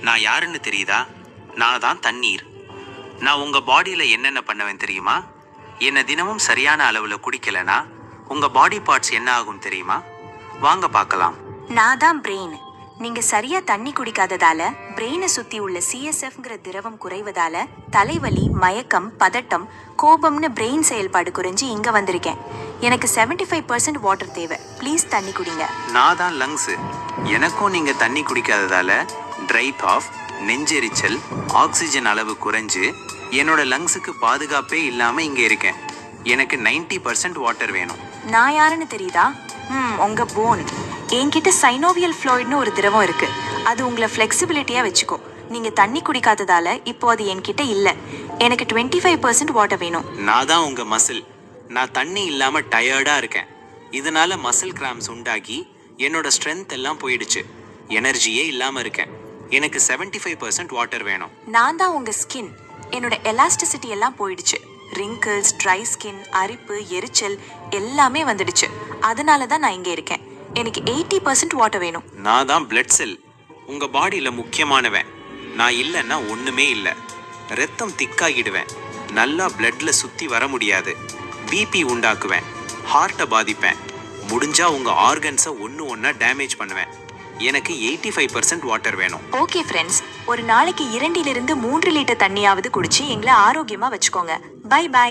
நான் யாருன்னு தெரியுதா? நான் தான் தண்ணீர். நான் உங்க பாடியில என்னென்ன பண்ணுவேன் தெரியுமா? என்ன தினமும் சரியான அளவுல குடிக்கலனா உங்க பாடி பார்ட்ஸ் என்ன ஆகும் தெரியுமா? வாங்க பார்க்கலாம். நான் தான் பிரெயின். நீங்க சரியா தண்ணி குடிக்காததால பிரெயினை சுத்தி உள்ள சிஎஸ்எஃப்ங்கிற திரவம் குறைவதால தலைவலி, மயக்கம், பதட்டம், கோபம்னு பிரெயின் செயல்பாடு குறைஞ்சு இங்க வந்திருக்கேன். எனக்கு 75% வாட்டர் தேவை. ப்ளீஸ் தண்ணி குடிங்க. நான் தான் லங்ஸ். எனக்கும் நீங்க தண்ணி குடிக்காததால ட்ரை காஃப், நெஞ்செரிச்சல், ஆக்சிஜன் அளவு குறைஞ்சு என்னோட லங்ஸுக்கு பாதுகாப்பே இல்லாம இங்க இருக்கேன். எனக்கு 90% வாட்டர் வேணும். நான் யாருன்னு தெரியுதா? உங்க போன். என்கிட்ட சைனோவியல் ஃப்ளூயிட்னு ஒரு திரவம் இருக்கு. அது உங்களை ஃப்ளெக்சிபிலிட்டியா வச்சுக்கும். நீங்க தண்ணி குடிக்காததால இப்போ அது என்கிட்ட இல்ல. எனக்கு 25% வாட்டர் வேணும். நான் தான் உங்க மசில். நான் தண்ணி இல்லாம டயர்டா இருக்கேன். இதனால மசில் கிராம்ஸ் உண்டாகி என்னோட ஸ்ட்ரென்த் எல்லாம் போயிடுச்சு. எனர்ஜியே இல்லாம இருக்கேன். எனக்கு 75% வாட்டர் வேணும். நான் தான் உங்க ஸ்கின். என்னோட எலாஸ்டிசிட்டி எல்லாம் போயிடுச்சு. ரிங்கிள்ஸ், ட்ரை ஸ்கின், அரிப்பு, எரிச்சல் எல்லாமே வந்துடுச்சு. அதனால தான் நான் இங்க இருக்கேன். எனக்கு 80% வாட்டர் வேணும். நான் தான் பிளட் செல். உங்க பாடியில முக்கியமானவன். நான் இல்லைன்னா ஒண்ணுமே இல்லை. ரத்தம் திக்காகிடுவேன். நல்லா பிளட்ல சுத்தி வர முடியாது. பிபி உண்டாக்குவேன். ஹார்ட்டை பாதிப்பேன். முடிஞ்சா உங்க ஆர்கன்ஸை ஒன்னா டேமேஜ் பண்ணுவேன். எனக்கு 85% வாட்டர் வேணும். ஓகே ஃப்ரெண்ட்ஸ், ஒரு நாளைக்கு 2 to 3 லிட்டர் தண்ணியாவது குடிச்சு எங்களை ஆரோக்கியமா வச்சுக்கோங்க. Bye by.